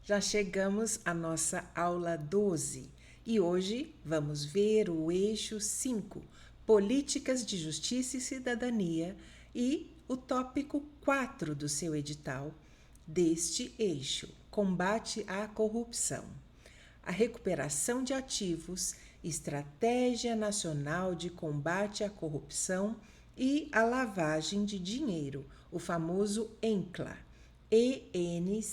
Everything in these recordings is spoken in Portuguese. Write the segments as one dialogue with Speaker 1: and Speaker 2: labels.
Speaker 1: Já chegamos à nossa aula 12 e hoje vamos ver o eixo 5, Políticas de Justiça e Cidadania, e o tópico 4 do seu edital deste eixo, Combate à Corrupção. A recuperação de ativos, Estratégia Nacional de Combate à Corrupção e a Lavagem de Dinheiro, o famoso ENCLA. ENCCLA,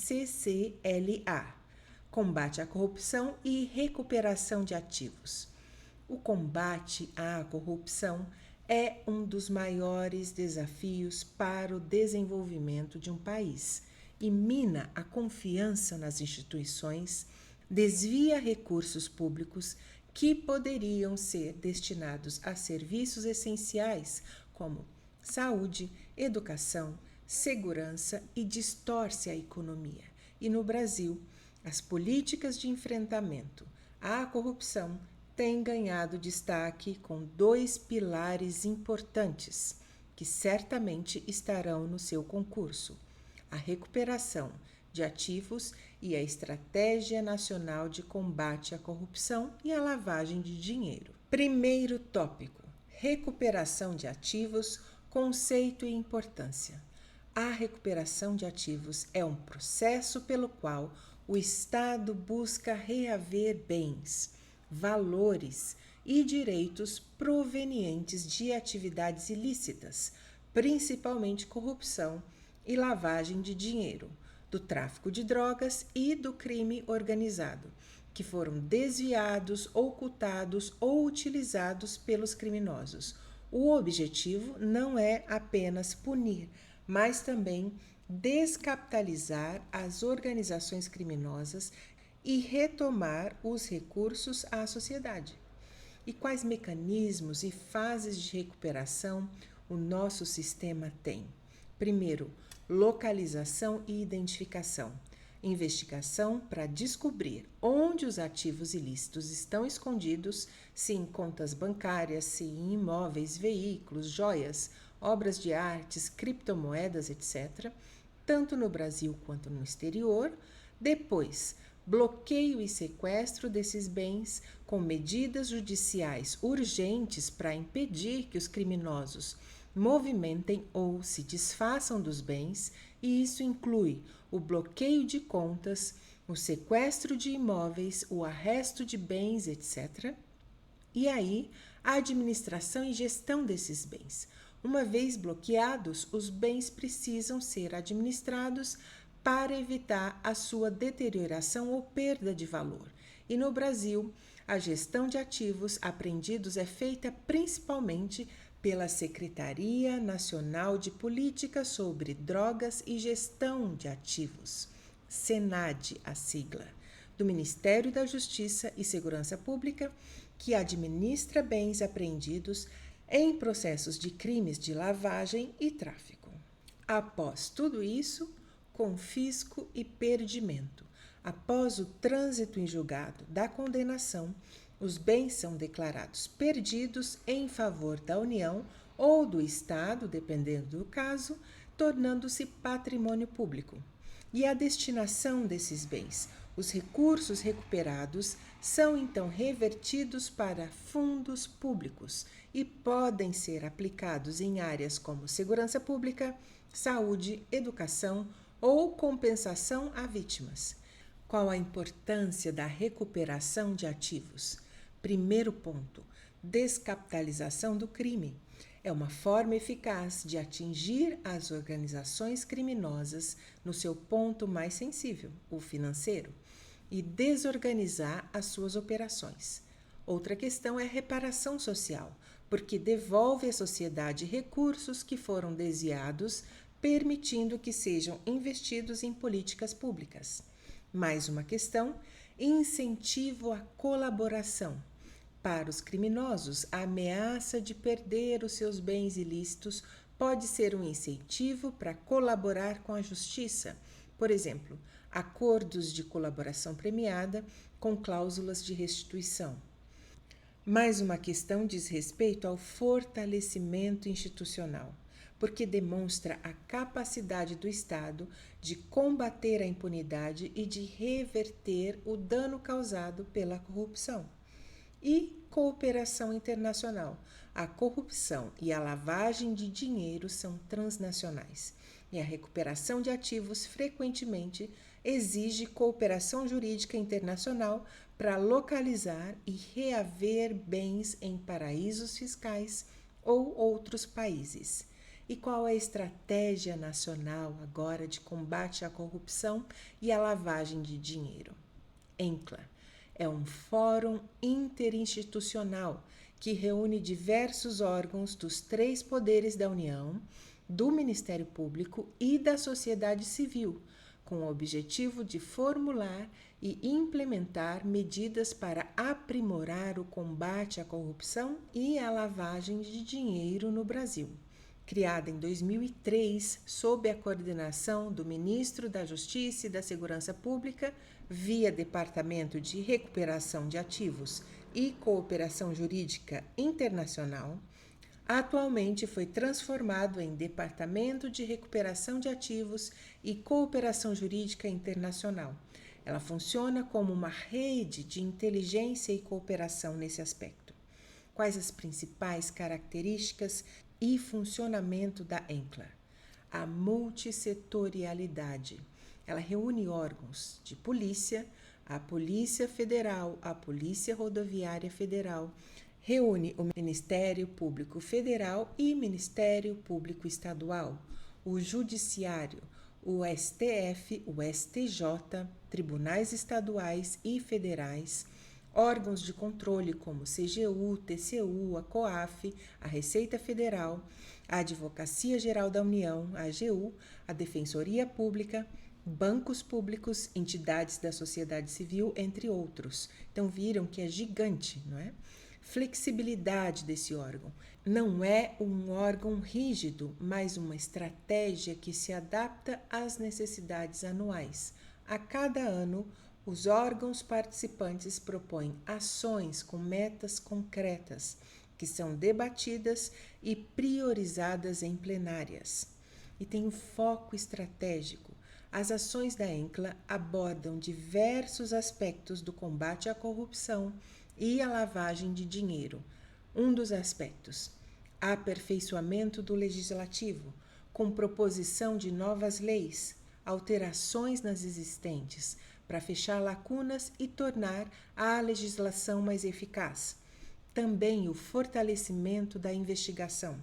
Speaker 1: combate à corrupção e recuperação de ativos. O combate à corrupção é um dos maiores desafios para o desenvolvimento de um país e mina a confiança nas instituições, desvia recursos públicos que poderiam ser destinados a serviços essenciais como saúde, educação, segurança e distorce a economia. E no Brasil, as políticas de enfrentamento à corrupção têm ganhado destaque com dois pilares importantes, que certamente estarão no seu concurso: a recuperação de ativos e a Estratégia Nacional de Combate à Corrupção e à Lavagem de Dinheiro. Primeiro tópico: recuperação de ativos, conceito e importância. A recuperação de ativos é um processo pelo qual o Estado busca reaver bens, valores e direitos provenientes de atividades ilícitas, principalmente corrupção e lavagem de dinheiro, do tráfico de drogas e do crime organizado, que foram desviados, ocultados ou utilizados pelos criminosos. O objetivo não é apenas punir, mas também descapitalizar as organizações criminosas e retomar os recursos à sociedade. E quais mecanismos e fases de recuperação o nosso sistema tem? Primeiro, localização e identificação. Investigação para descobrir onde os ativos ilícitos estão escondidos, se em contas bancárias, se em imóveis, veículos, joias, obras de artes, criptomoedas, etc., tanto no Brasil quanto no exterior. Depois, bloqueio e sequestro desses bens com medidas judiciais urgentes para impedir que os criminosos movimentem ou se desfaçam dos bens, e isso inclui o bloqueio de contas, o sequestro de imóveis, o arresto de bens, etc. E aí, a administração e gestão desses bens. Uma vez bloqueados, os bens precisam ser administrados para evitar a sua deterioração ou perda de valor. E no Brasil, a gestão de ativos apreendidos é feita principalmente pela Secretaria Nacional de Política sobre Drogas e Gestão de Ativos, SENAD, a sigla, do Ministério da Justiça e Segurança Pública, que administra bens apreendidos em processos de crimes de lavagem e tráfico. Após tudo isso, confisco e perdimento. Após o trânsito em julgado da condenação, os bens são declarados perdidos em favor da União ou do Estado, dependendo do caso, tornando-se patrimônio público. E a destinação desses bens, os recursos recuperados, são então revertidos para fundos públicos e podem ser aplicados em áreas como segurança pública, saúde, educação ou compensação a vítimas. Qual a importância da recuperação de ativos? Primeiro ponto: descapitalização do crime. É uma forma eficaz de atingir as organizações criminosas no seu ponto mais sensível, o financeiro, e desorganizar as suas operações. Outra questão é reparação social, porque devolve à sociedade recursos que foram desviados, permitindo que sejam investidos em políticas públicas. Mais uma questão: incentivo à colaboração. Para os criminosos, a ameaça de perder os seus bens ilícitos pode ser um incentivo para colaborar com a justiça. Por exemplo, acordos de colaboração premiada com cláusulas de restituição. Mais uma questão diz respeito ao fortalecimento institucional. porque demonstra a capacidade do Estado de combater a impunidade e de reverter o dano causado pela corrupção. E cooperação internacional. A corrupção e a lavagem de dinheiro são transnacionais, e a recuperação de ativos frequentemente exige cooperação jurídica internacional para localizar e reaver bens em paraísos fiscais ou outros países. E qual é a estratégia nacional agora de combate à corrupção e à lavagem de dinheiro? ENCLA é um fórum interinstitucional que reúne diversos órgãos dos 3 poderes da União, do Ministério Público e da sociedade civil, com o objetivo de formular e implementar medidas para aprimorar o combate à corrupção e à lavagem de dinheiro no Brasil. Criada em 2003, sob a coordenação do Ministro da Justiça e da Segurança Pública, via Departamento de Recuperação de Ativos e Cooperação Jurídica Internacional, atualmente foi transformado em Departamento de Recuperação de Ativos e Cooperação Jurídica Internacional. Ela funciona como uma rede de inteligência e cooperação nesse aspecto. Quais as principais características e funcionamento da ENCLA? A multissetorialidade. Ela reúne órgãos de polícia, a Polícia Federal, a Polícia Rodoviária Federal, reúne o Ministério Público Federal e Ministério Público Estadual, o Judiciário, o STF, o STJ, tribunais estaduais e federais, órgãos de controle como CGU, TCU, a COAF, a Receita Federal, a Advocacia Geral da União, a AGU, a Defensoria Pública, bancos públicos, entidades da sociedade civil, entre outros. Então viram que é gigante, não é? Flexibilidade desse órgão. Não é um órgão rígido, mas uma estratégia que se adapta às necessidades anuais. A cada ano, os órgãos participantes propõem ações com metas concretas, que são debatidas e priorizadas em plenárias. E tem um foco estratégico. As ações da ENCLA abordam diversos aspectos do combate à corrupção e a lavagem de dinheiro. Um dos aspectos, aperfeiçoamento do legislativo, com proposição de novas leis, alterações nas existentes, para fechar lacunas e tornar a legislação mais eficaz. Também o fortalecimento da investigação,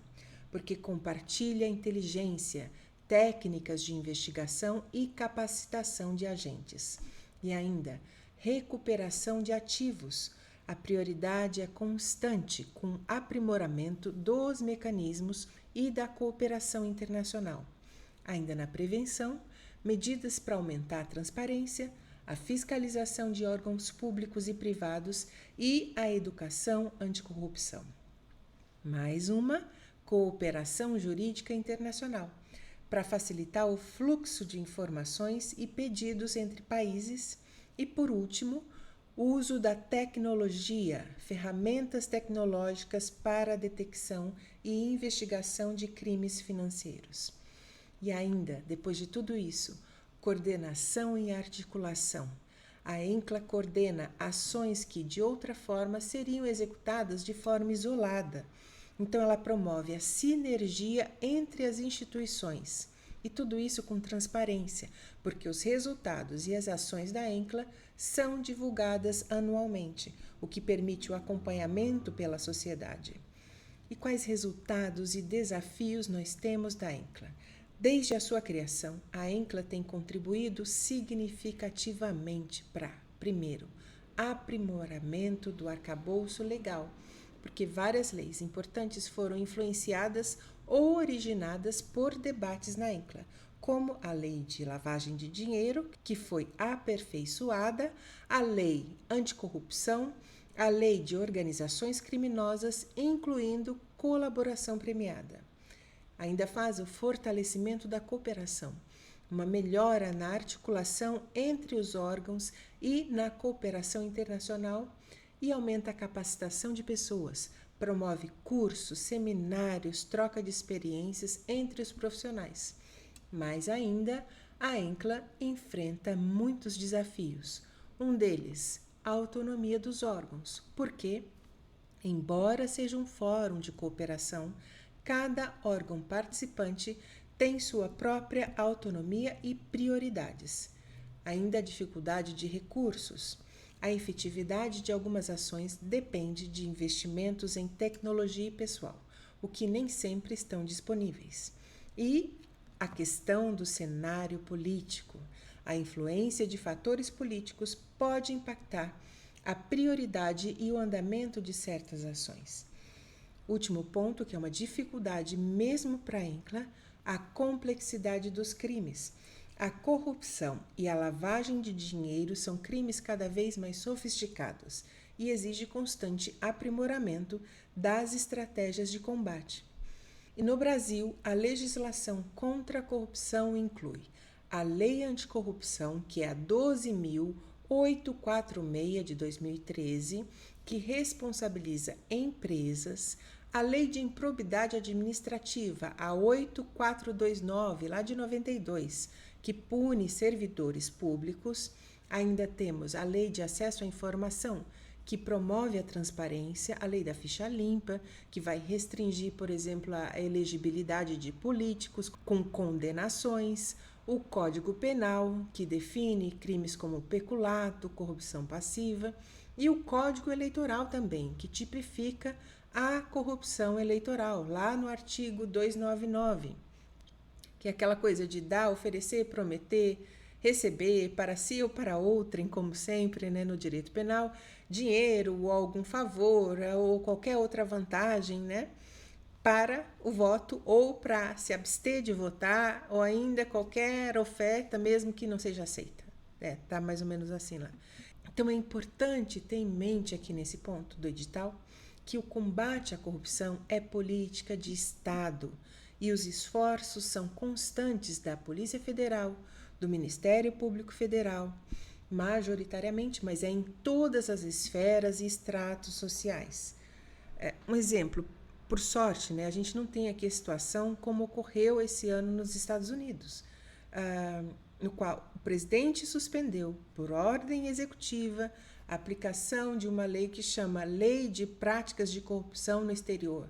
Speaker 1: porque compartilha inteligência, técnicas de investigação e capacitação de agentes. E ainda, recuperação de ativos. A prioridade é constante com aprimoramento dos mecanismos e da cooperação internacional. Ainda na prevenção, medidas para aumentar a transparência, a fiscalização de órgãos públicos e privados e a educação anticorrupção. Mais uma, cooperação jurídica internacional, para facilitar o fluxo de informações e pedidos entre países. E, por último, o uso da tecnologia, ferramentas tecnológicas para a detecção e investigação de crimes financeiros. E ainda, depois de tudo isso, coordenação e articulação. A ENCLA coordena ações que, de outra forma, seriam executadas de forma isolada. Então, ela promove a sinergia entre as instituições. E tudo isso com transparência, porque os resultados e as ações da ENCLA são divulgadas anualmente, o que permite o acompanhamento pela sociedade. E quais resultados e desafios nós temos da ENCLA? Desde a sua criação, a ENCLA tem contribuído significativamente para, primeiro, aprimoramento do arcabouço legal, porque várias leis importantes foram influenciadas ou originadas por debates na ENCLA, como a Lei de Lavagem de Dinheiro, que foi aperfeiçoada, a Lei Anticorrupção, a Lei de Organizações Criminosas, incluindo colaboração premiada. Ainda faz o fortalecimento da cooperação, uma melhora na articulação entre os órgãos e na cooperação internacional e aumenta a capacitação de pessoas promove cursos, seminários, troca de experiências entre os profissionais. Mais ainda, a ENCLA enfrenta muitos desafios. Um deles, a autonomia dos órgãos, porque, embora seja um fórum de cooperação, cada órgão participante tem sua própria autonomia e prioridades. Ainda a dificuldade de recursos. A efetividade de algumas ações depende de investimentos em tecnologia e pessoal, o que nem sempre estão disponíveis. E a questão do cenário político. A influência de fatores políticos pode impactar a prioridade e o andamento de certas ações. Último ponto, que é uma dificuldade mesmo para a ENCLA, a complexidade dos crimes. A corrupção e a lavagem de dinheiro são crimes cada vez mais sofisticados e exigem constante aprimoramento das estratégias de combate. E no Brasil, a legislação contra a corrupção inclui a Lei Anticorrupção, que é a 12.846 de 2013, que responsabiliza empresas, a Lei de Improbidade Administrativa, a 8429, lá de 92, que pune servidores públicos. Ainda temos a Lei de Acesso à Informação, que promove a transparência, a Lei da Ficha Limpa, que vai restringir, por exemplo, a elegibilidade de políticos com condenações, o Código Penal, que define crimes como peculato, corrupção passiva, e o Código Eleitoral também, que tipifica a corrupção eleitoral, lá no artigo 299, que é aquela coisa de dar, oferecer, prometer, receber para si ou para outrem, como sempre, né, no direito penal, dinheiro ou algum favor ou qualquer outra vantagem, né, para o voto ou para se abster de votar ou ainda qualquer oferta, mesmo que não seja aceita. Tá mais ou menos assim lá. Então é importante ter em mente aqui nesse ponto do edital que o combate à corrupção é política de Estado e os esforços são constantes da Polícia Federal, do Ministério Público Federal, majoritariamente, mas é em todas as esferas e estratos sociais. Um exemplo, por sorte, né, a gente não tem aqui a situação como ocorreu esse ano nos Estados Unidos, no qual o presidente suspendeu, por ordem executiva, a aplicação de uma lei que chama Lei de Práticas de Corrupção no Exterior.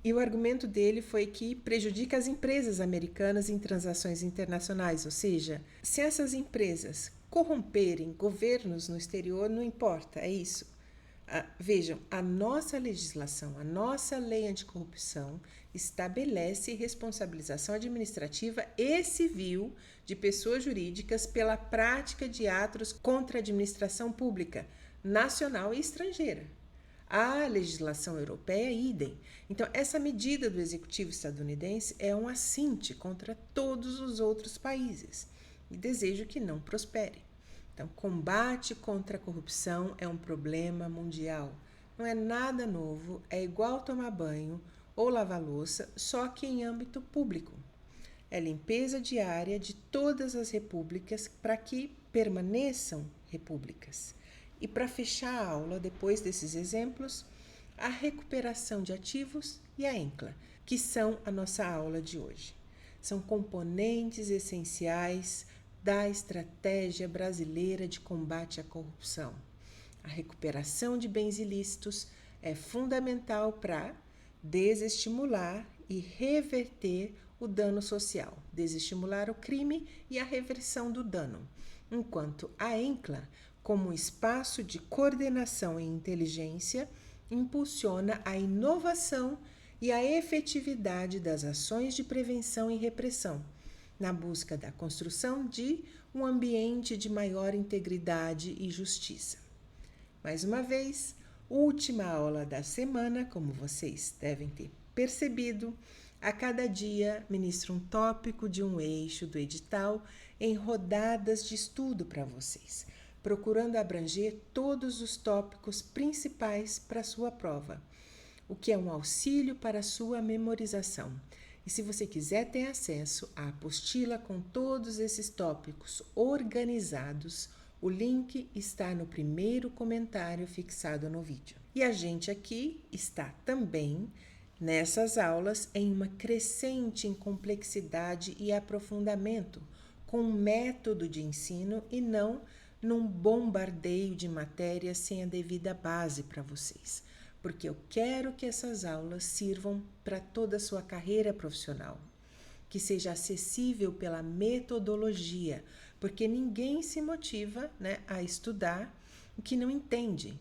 Speaker 1: E o argumento dele foi que prejudica as empresas americanas em transações internacionais, ou seja, se essas empresas corromperem governos no exterior, não importa, é isso. Vejam, a nossa legislação, a nossa lei anticorrupção estabelece responsabilização administrativa e civil de pessoas jurídicas pela prática de atos contra a administração pública, nacional e estrangeira. A legislação europeia é idem. Então, essa medida do executivo estadunidense é um assinte contra todos os outros países e desejo que não prospere. Então, combate contra a corrupção é um problema mundial. Não é nada novo, é igual tomar banho ou lavar louça, só que em âmbito público. É limpeza diária de todas as repúblicas para que permaneçam repúblicas. E para fechar a aula, depois desses exemplos, a recuperação de ativos e a ENCLA, que são a nossa aula de hoje. São componentes essenciais da estratégia brasileira de combate à corrupção. A recuperação de bens ilícitos é fundamental para desestimular e reverter o dano social, desestimular o crime e a reversão do dano, enquanto a ENCLA, como espaço de coordenação e inteligência, impulsiona a inovação e a efetividade das ações de prevenção e repressão, na busca da construção de um ambiente de maior integridade e justiça. Mais uma vez, última aula da semana, como vocês devem ter percebido, a cada dia ministro um tópico de um eixo do edital em rodadas de estudo para vocês, procurando abranger todos os tópicos principais para a sua prova, o que é um auxílio para a sua memorização. E se você quiser ter acesso à apostila com todos esses tópicos organizados, o link está no primeiro comentário fixado no vídeo. E a gente aqui está também nessas aulas em uma crescente em complexidade e aprofundamento, com um método de ensino e não num bombardeio de matérias sem a devida base para vocês, porque eu quero que essas aulas sirvam para toda a sua carreira profissional, que seja acessível pela metodologia, porque ninguém se motiva, né, a estudar o que não entende.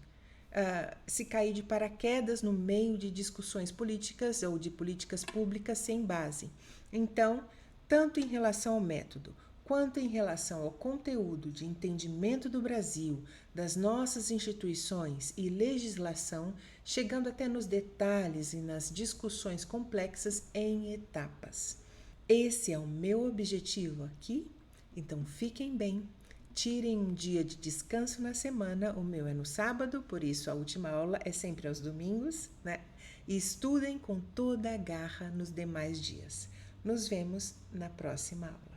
Speaker 1: Se cair de paraquedas no meio de discussões políticas ou de políticas públicas sem base. Então, tanto em relação ao método, quanto em relação ao conteúdo de entendimento do Brasil, das nossas instituições e legislação, chegando até nos detalhes e nas discussões complexas em etapas. Esse é o meu objetivo aqui, então fiquem bem. Tirem um dia de descanso na semana, o meu é no sábado, por isso a última aula é sempre aos domingos, né? E estudem com toda a garra nos demais dias. Nos vemos na próxima aula.